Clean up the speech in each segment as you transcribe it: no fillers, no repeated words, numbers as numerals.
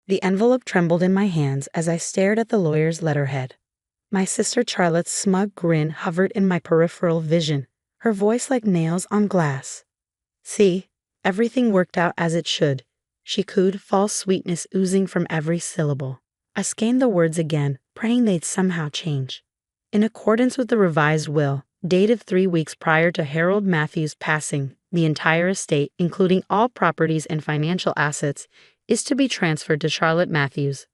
The envelope trembled in my hands as I stared at the lawyer's letterhead. My sister Charlotte's smug grin hovered in my peripheral vision, her voice like nails on glass. "See, everything worked out as it should," she cooed, false sweetness oozing from every syllable. I scanned the words again, praying they'd somehow change. In accordance with the revised will, dated 3 weeks prior to Harold Matthews' passing, the entire estate, including all properties and financial assets, is to be transferred to Charlotte Matthews.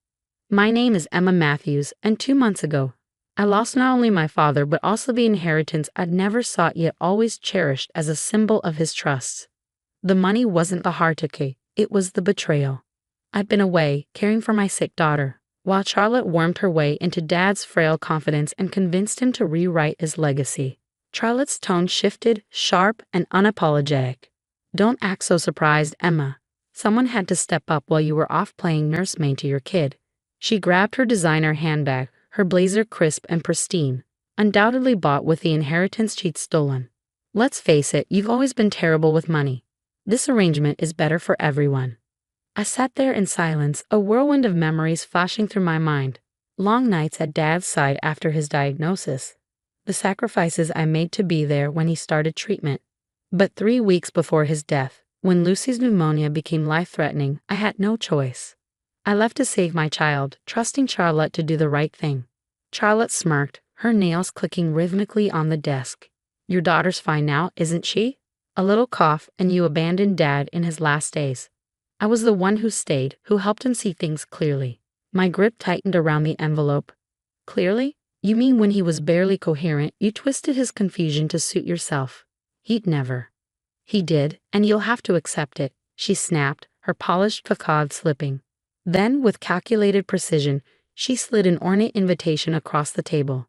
My name is Emma Matthews, and 2 months ago, I lost not only my father but also the inheritance I'd never sought yet always cherished as a symbol of his trust. The money wasn't the heartache, it was the betrayal. I'd been away, caring for my sick daughter, while Charlotte wormed her way into Dad's frail confidence and convinced him to rewrite his legacy. Charlotte's tone shifted, sharp and unapologetic. "Don't act so surprised, Emma. Someone had to step up while you were off playing nursemaid to your kid." She grabbed her designer handbag, her blazer crisp and pristine, undoubtedly bought with the inheritance she'd stolen. "Let's face it, you've always been terrible with money. This arrangement is better for everyone." I sat there in silence, a whirlwind of memories flashing through my mind. Long nights at Dad's side after his diagnosis. The sacrifices I made to be there when he started treatment. But 3 weeks before his death, when Lucy's pneumonia became life-threatening, I had no choice. I left to save my child, trusting Charlotte to do the right thing. Charlotte smirked, her nails clicking rhythmically on the desk. "Your daughter's fine now, isn't she?" A little cough, and you abandoned Dad in his last days. I was the one who stayed, who helped him see things clearly. My grip tightened around the envelope. "Clearly? You mean when he was barely coherent, you twisted his confusion to suit yourself?" "He'd never." "He did, and you'll have to accept it," she snapped, her polished facade slipping. Then, with calculated precision, she slid an ornate invitation across the table.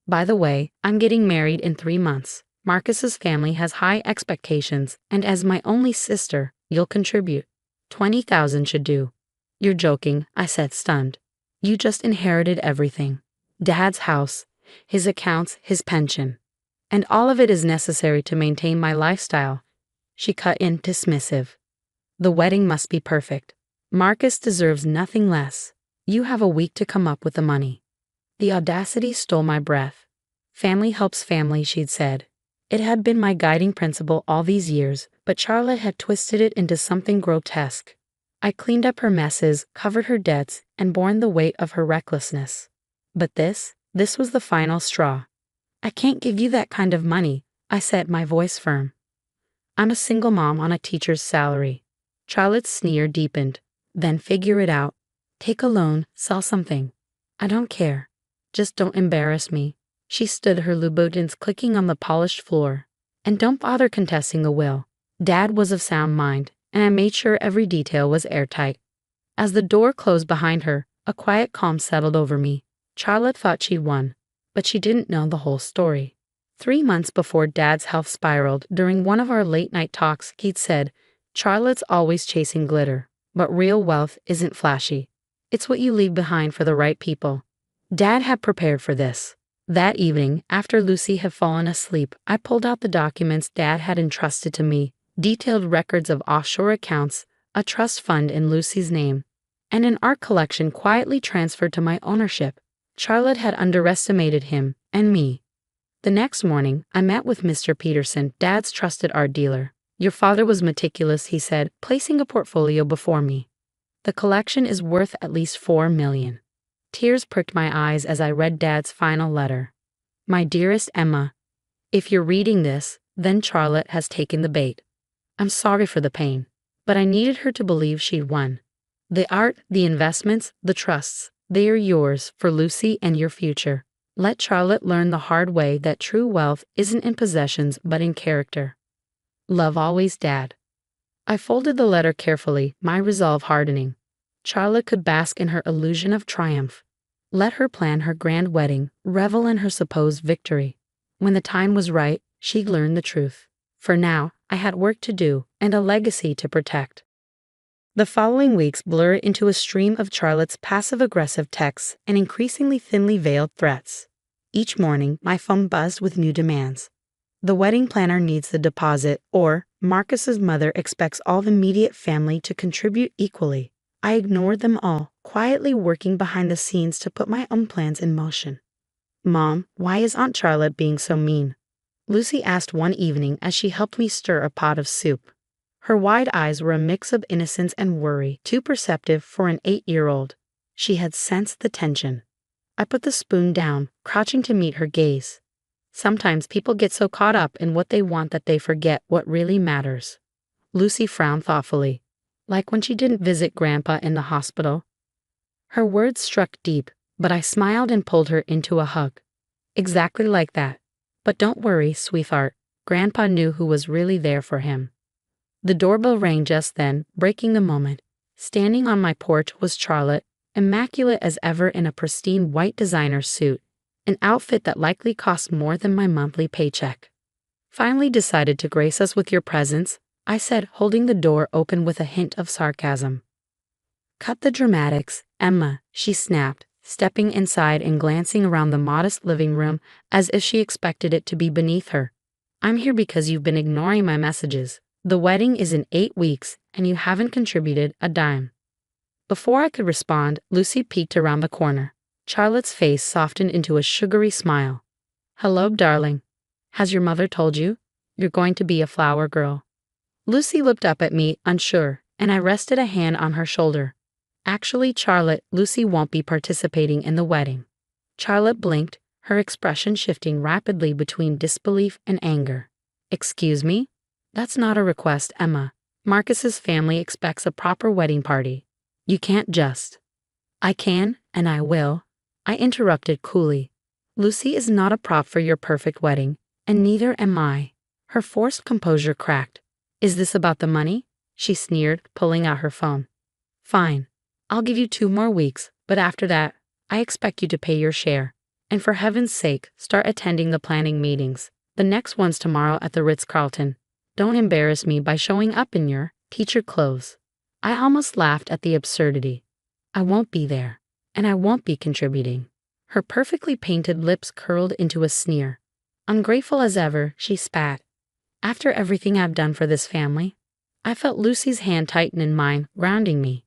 "By the way, I'm getting married in 3 months. Marcus's family has high expectations, and as my only sister, you'll contribute. 20,000 should do." "You're joking," I said, stunned. "You just inherited everything. Dad's house, his accounts, his pension. And all of it is necessary to maintain my lifestyle." She cut in, dismissive. "The wedding must be perfect. Marcus deserves nothing less. You have a week to come up with the money." The audacity stole my breath. Family helps family, she'd said. It had been my guiding principle all these years, but Charlotte had twisted it into something grotesque. I cleaned up her messes, covered her debts, and borne the weight of her recklessness. But this was the final straw. "I can't give you that kind of money," I said, my voice firm. "I'm a single mom on a teacher's salary." Charlotte's sneer deepened. "Then figure it out. Take a loan, sell something. I don't care. Just don't embarrass me." She stood, her Louboutins clicking on the polished floor. "And don't bother contesting a will. Dad was of sound mind, and I made sure every detail was airtight." As the door closed behind her, a quiet calm settled over me. Charlotte thought she'd won, but she didn't know the whole story. 3 months before Dad's health spiraled, during one of our late-night talks, he'd said, "Charlotte's always chasing glitter, but real wealth isn't flashy. It's what you leave behind for the right people." Dad had prepared for this. That evening, after Lucy had fallen asleep, I pulled out the documents Dad had entrusted to me, detailed records of offshore accounts, a trust fund in Lucy's name, and an art collection quietly transferred to my ownership. Charlotte had underestimated him, and me. The next morning, I met with Mr. Peterson, Dad's trusted art dealer. "Your father was meticulous," he said, placing a portfolio before me. "The collection is worth at least $4 million. Tears pricked my eyes as I read Dad's final letter. "My dearest Emma, if you're reading this, then Charlotte has taken the bait. I'm sorry for the pain, but I needed her to believe she'd won. The art, the investments, the trusts, they are yours for Lucy and your future. Let Charlotte learn the hard way that true wealth isn't in possessions but in character. Love always, Dad." I folded the letter carefully, my resolve hardening. Charlotte could bask in her illusion of triumph. Let her plan her grand wedding, revel in her supposed victory. When the time was right, she'd learn the truth. For now, I had work to do and a legacy to protect. The following weeks blurred into a stream of Charlotte's passive-aggressive texts and increasingly thinly veiled threats. Each morning, my phone buzzed with new demands. "The wedding planner needs the deposit," or "Marcus's mother expects all the immediate family to contribute equally." I ignored them all, quietly working behind the scenes to put my own plans in motion. "Mom, why is Aunt Charlotte being so mean?" Lucy asked one evening as she helped me stir a pot of soup. Her wide eyes were a mix of innocence and worry, too perceptive for an 8-year-old. She had sensed the tension. I put the spoon down, crouching to meet her gaze. "Sometimes people get so caught up in what they want that they forget what really matters." Lucy frowned thoughtfully, like when she didn't visit Grandpa in the hospital. Her words struck deep, but I smiled and pulled her into a hug. "Exactly like that. But don't worry, sweetheart. Grandpa knew who was really there for him." The doorbell rang just then, breaking the moment. Standing on my porch was Charlotte, immaculate as ever in a pristine white designer suit, an outfit that likely cost more than my monthly paycheck. "Finally decided to grace us with your presence," I said, holding the door open with a hint of sarcasm. "Cut the dramatics, Emma," she snapped, stepping inside and glancing around the modest living room as if she expected it to be beneath her. "I'm here because you've been ignoring my messages. The wedding is in 8 weeks, and you haven't contributed a dime." Before I could respond, Lucy peeked around the corner. Charlotte's face softened into a sugary smile. "Hello, darling. Has your mother told you? You're going to be a flower girl." Lucy looked up at me, unsure, and I rested a hand on her shoulder. "Actually, Charlotte, Lucy won't be participating in the wedding." Charlotte blinked, her expression shifting rapidly between disbelief and anger. "Excuse me? That's not a request, Emma. Marcus's family expects a proper wedding party. You can't just—" "I can, and I will," I interrupted coolly. "Lucy is not a prop for your perfect wedding, and neither am I." Her forced composure cracked. "Is this about the money?" she sneered, pulling out her phone. "Fine. I'll give you 2 more weeks, but after that, I expect you to pay your share. And for heaven's sake, start attending the planning meetings. The next one's tomorrow at the Ritz-Carlton. Don't embarrass me by showing up in your teacher clothes." I almost laughed at the absurdity. "I won't be there, and I won't be contributing." Her perfectly painted lips curled into a sneer. Ungrateful as ever, she spat. "After everything I've done for this family?" I felt Lucy's hand tighten in mine, grounding me.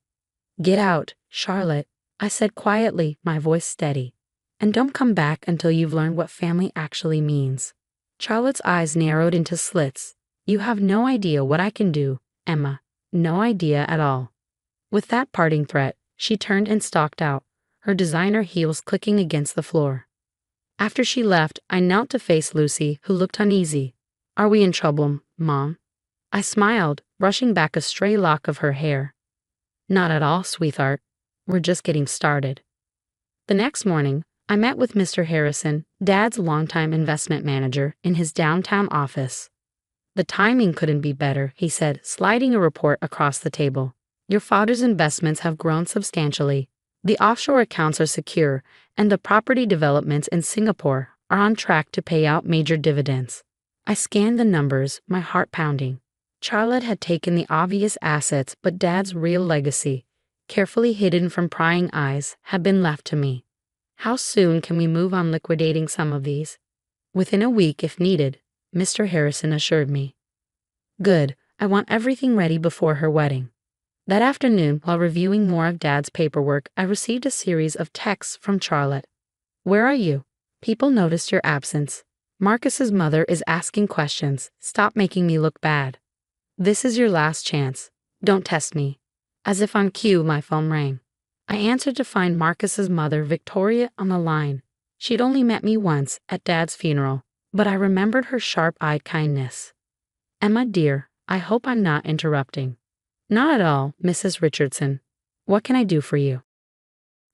"Get out, Charlotte," I said quietly, my voice steady. "And don't come back until you've learned what family actually means." Charlotte's eyes narrowed into slits. "You have no idea what I can do, Emma. No idea at all." With that parting threat, she turned and stalked out, her designer heels clicking against the floor. After she left, I knelt to face Lucy, who looked uneasy. "Are we in trouble, Mom?" I smiled, brushing back a stray lock of her hair. "Not at all, sweetheart. We're just getting started." The next morning, I met with Mr. Harrison, Dad's longtime investment manager, in his downtown office. "The timing couldn't be better," he said, sliding a report across the table. "Your father's investments have grown substantially. The offshore accounts are secure, and the property developments in Singapore are on track to pay out major dividends." I scanned the numbers, my heart pounding. Charlotte had taken the obvious assets, but Dad's real legacy, carefully hidden from prying eyes, had been left to me. "How soon can we move on liquidating some of these?" "Within a week if needed," Mr. Harrison assured me. "Good. I want everything ready before her wedding." That afternoon, while reviewing more of Dad's paperwork, I received a series of texts from Charlotte. "Where are you? People noticed your absence. Marcus's mother is asking questions. Stop making me look bad. This is your last chance. Don't test me." As if on cue, my phone rang. I answered to find Marcus's mother, Victoria, on the line. She'd only met me once, at Dad's funeral, but I remembered her sharp-eyed kindness. "Emma, dear, I hope I'm not interrupting." "Not at all, Mrs. Richardson. What can I do for you?"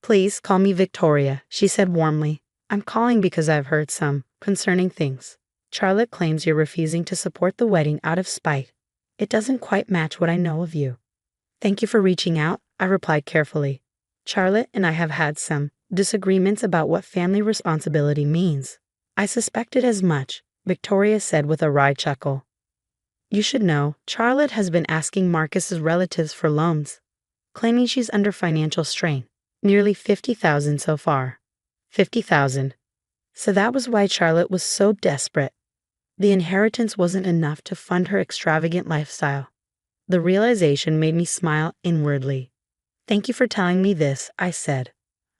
"Please call me Victoria," she said warmly. "I'm calling because I've heard some concerning things. Charlotte claims you're refusing to support the wedding out of spite. It doesn't quite match what I know of you." "Thank you for reaching out," I replied carefully. "Charlotte and I have had some disagreements about what family responsibility means." "I suspected as much," Victoria said with a wry chuckle. "You should know, Charlotte has been asking Marcus's relatives for loans, claiming she's under financial strain. Nearly 50,000 so far." 50,000. So that was why Charlotte was so desperate. The inheritance wasn't enough to fund her extravagant lifestyle. The realization made me smile inwardly. Thank you for telling me this, I said.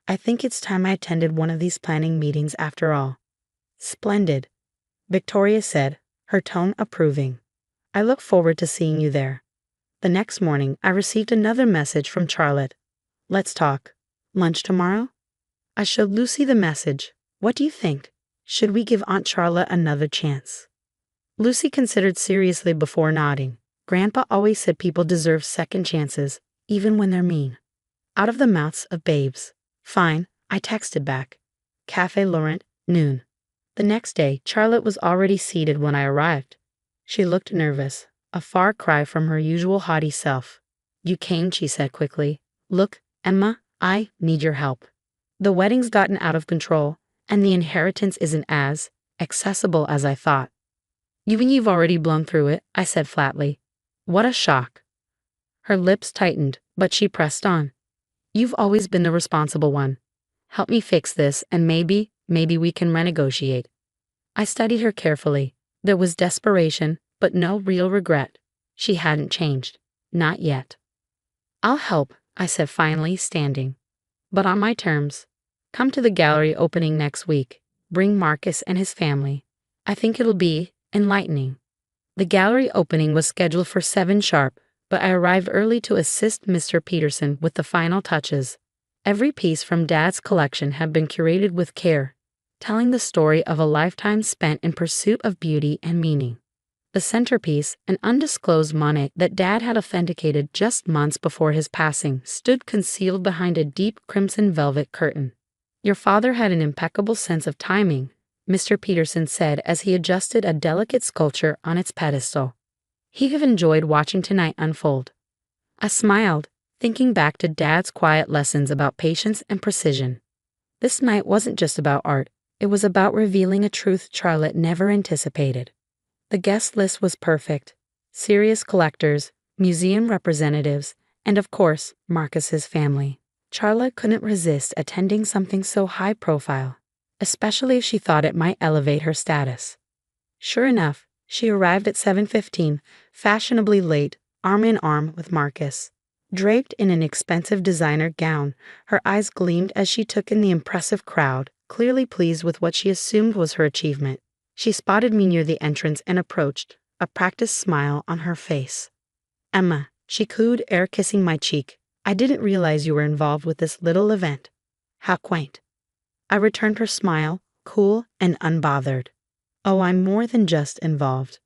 I think it's time I attended one of these planning meetings after all. Splendid, Victoria said, her tone approving. I look forward to seeing you there. The next morning, I received another message from Charlotte. Let's talk. Lunch tomorrow? I showed Lucy the message. What do you think? Should we give Aunt Charlotte another chance? Lucy considered seriously before nodding. Grandpa always said people deserve second chances, even when they're mean. Out of the mouths of babes. Fine, I texted back. Café Laurent, noon. The next day, Charlotte was already seated when I arrived. She looked nervous, a far cry from her usual haughty self. You came, she said quickly. Look, Emma, I need your help. The wedding's gotten out of control, and the inheritance isn't as accessible as I thought. You've already blown through it, I said flatly. What a shock. Her lips tightened, but she pressed on. You've always been the responsible one. Help me fix this, and maybe we can renegotiate. I studied her carefully. There was desperation, but no real regret. She hadn't changed. Not yet. I'll help, I said finally, standing. But on my terms. Come to the gallery opening next week. Bring Marcus and his family. I think it'll be enlightening. The gallery opening was scheduled for 7 sharp, but I arrived early to assist Mr. Peterson with the final touches. Every piece from Dad's collection had been curated with care, telling the story of a lifetime spent in pursuit of beauty and meaning. The centerpiece, an undisclosed Monet that Dad had authenticated just months before his passing, stood concealed behind a deep crimson velvet curtain. Your father had an impeccable sense of timing, Mr. Peterson said as he adjusted a delicate sculpture on its pedestal. He'd have enjoyed watching tonight unfold. I smiled, thinking back to Dad's quiet lessons about patience and precision. This night wasn't just about art, it was about revealing a truth Charlotte never anticipated. The guest list was perfect. Serious collectors, museum representatives, and of course, Marcus's family. Charlotte couldn't resist attending something so high profile, especially if she thought it might elevate her status. Sure enough, she arrived at 7:15, fashionably late, arm in arm with Marcus. Draped in an expensive designer gown, her eyes gleamed as she took in the impressive crowd, clearly pleased with what she assumed was her achievement. She spotted me near the entrance and approached, a practiced smile on her face. Emma, she cooed, air-kissing my cheek. I didn't realize you were involved with this little event. How quaint. I returned her smile, cool and unbothered. Oh, I'm more than just involved.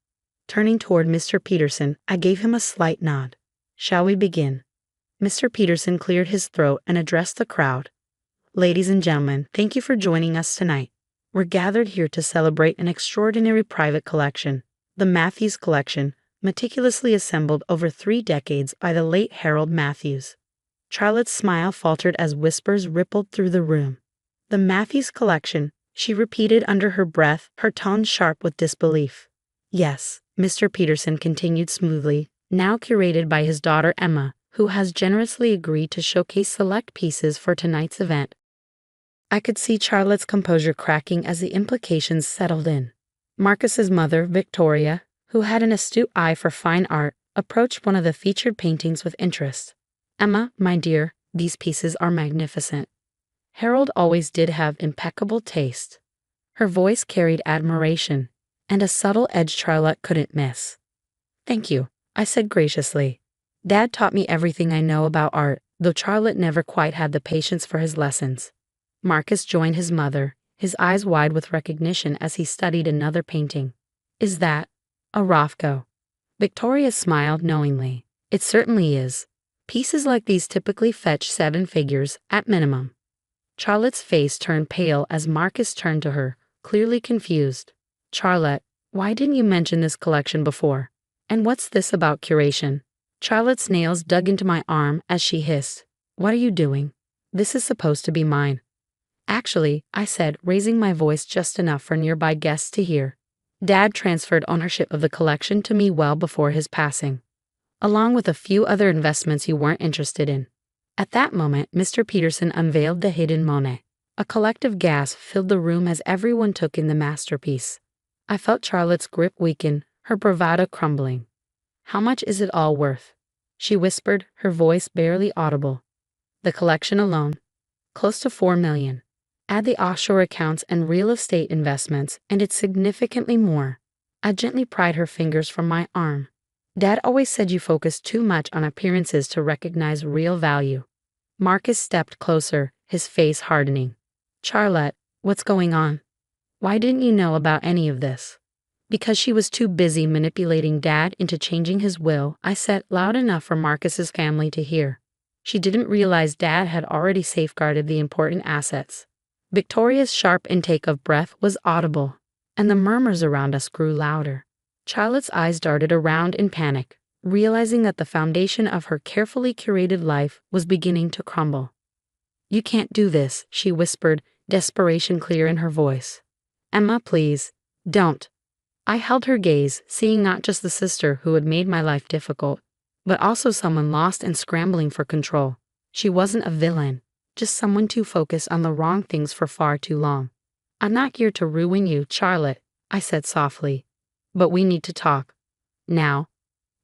Turning toward Mr. Peterson, I gave him a slight nod. Shall we begin? Mr. Peterson cleared his throat and addressed the crowd. Ladies and gentlemen, thank you for joining us tonight. We're gathered here to celebrate an extraordinary private collection, the Matthews Collection, meticulously assembled over 3 decades by the late Harold Matthews. Charlotte's smile faltered as whispers rippled through the room. The Matthews Collection, she repeated under her breath, her tone sharp with disbelief. Yes, Mr. Peterson continued smoothly, now curated by his daughter Emma, who has generously agreed to showcase select pieces for tonight's event. I could see Charlotte's composure cracking as the implications settled in. Marcus's mother, Victoria, who had an astute eye for fine art, approached one of the featured paintings with interest. Emma, my dear, these pieces are magnificent. Harold always did have impeccable taste. Her voice carried admiration, and a subtle edge Charlotte couldn't miss. Thank you, I said graciously. Dad taught me everything I know about art, though Charlotte never quite had the patience for his lessons. Marcus joined his mother, his eyes wide with recognition as he studied another painting. Is that a Rothko? Victoria smiled knowingly. It certainly is. Pieces like these typically fetch 7 figures, at minimum. Charlotte's face turned pale as Marcus turned to her, clearly confused. Charlotte, why didn't you mention this collection before? And what's this about curation? Charlotte's nails dug into my arm as she hissed. What are you doing? This is supposed to be mine. Actually, I said, raising my voice just enough for nearby guests to hear. Dad transferred ownership of the collection to me well before his passing, along with a few other investments you weren't interested in. At that moment, Mr. Peterson unveiled the hidden Monet. A collective gasp filled the room as everyone took in the masterpiece. I felt Charlotte's grip weaken, her bravado crumbling. How much is it all worth? She whispered, her voice barely audible. The collection alone, close to 4 million. Add the offshore accounts and real estate investments, and it's significantly more. I gently pried her fingers from my arm. Dad always said you focus too much on appearances to recognize real value. Marcus stepped closer, his face hardening. Charlotte, what's going on? Why didn't you know about any of this? Because she was too busy manipulating Dad into changing his will, I said loud enough for Marcus's family to hear. She didn't realize Dad had already safeguarded the important assets. Victoria's sharp intake of breath was audible, and the murmurs around us grew louder. Charlotte's eyes darted around in panic, realizing that the foundation of her carefully curated life was beginning to crumble. You can't do this, she whispered, desperation clear in her voice. Emma, please, don't. I held her gaze, seeing not just the sister who had made my life difficult, but also someone lost and scrambling for control. She wasn't a villain, just someone too focused on the wrong things for far too long. I'm not here to ruin you, Charlotte, I said softly. But we need to talk. Now.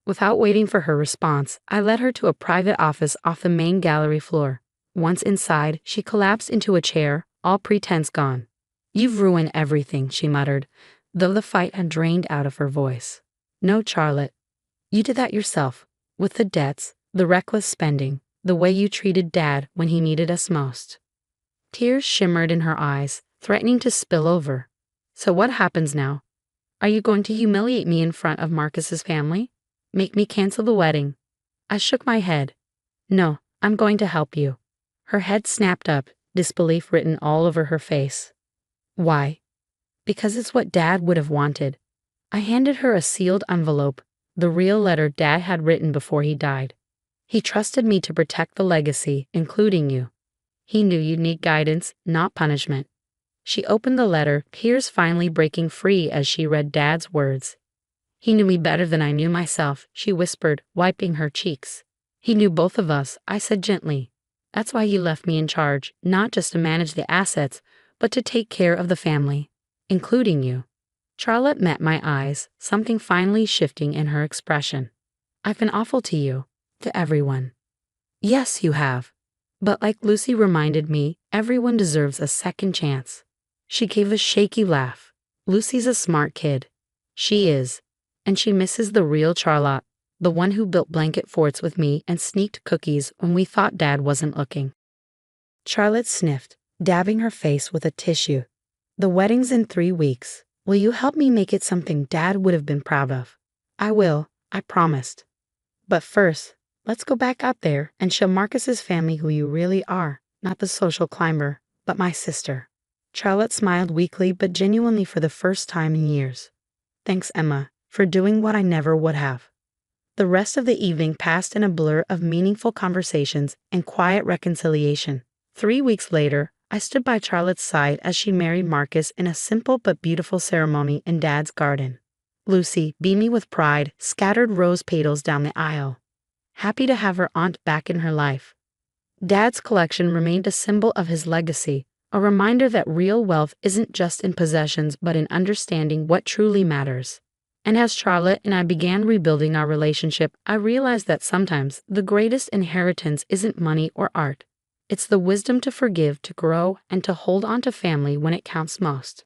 Without waiting for her response, I led her to a private office off the main gallery floor. Once inside, she collapsed into a chair, all pretense gone. You've ruined everything, she muttered, though the fight had drained out of her voice. No, Charlotte. You did that yourself, with the debts, the reckless spending, the way you treated Dad when he needed us most. Tears shimmered in her eyes, threatening to spill over. So what happens now? Are you going to humiliate me in front of Marcus's family? Make me cancel the wedding? I shook my head. No, I'm going to help you. Her head snapped up, disbelief written all over her face. Why? Because it's what Dad would have wanted. I handed her a sealed envelope, the real letter Dad had written before he died. He trusted me to protect the legacy, including you. He knew you'd need guidance, not punishment. She opened the letter, tears finally breaking free as she read Dad's words. He knew me better than I knew myself, she whispered, wiping her cheeks. He knew both of us, I said gently. That's why he left me in charge, not just to manage the assets, but to take care of the family, including you. Charlotte met my eyes, something finally shifting in her expression. I've been awful to you, to everyone. Yes, you have. But like Lucy reminded me, everyone deserves a second chance. She gave a shaky laugh. Lucy's a smart kid. She is. And she misses the real Charlotte, the one who built blanket forts with me and sneaked cookies when we thought Dad wasn't looking. Charlotte sniffed, dabbing her face with a tissue. The wedding's in 3 weeks. Will you help me make it something Dad would have been proud of? I will, I promised. But first, let's go back out there and show Marcus's family who you really are, not the social climber, but my sister. Charlotte smiled weakly but genuinely for the first time in years. Thanks, Emma, for doing what I never would have. The rest of the evening passed in a blur of meaningful conversations and quiet reconciliation. 3 weeks later, I stood by Charlotte's side as she married Marcus in a simple but beautiful ceremony in Dad's garden. Lucy, beaming with pride, scattered rose petals down the aisle, happy to have her aunt back in her life. Dad's collection remained a symbol of his legacy, a reminder that real wealth isn't just in possessions but in understanding what truly matters. And as Charlotte and I began rebuilding our relationship, I realized that sometimes the greatest inheritance isn't money or art. It's the wisdom to forgive, to grow, and to hold on to family when it counts most.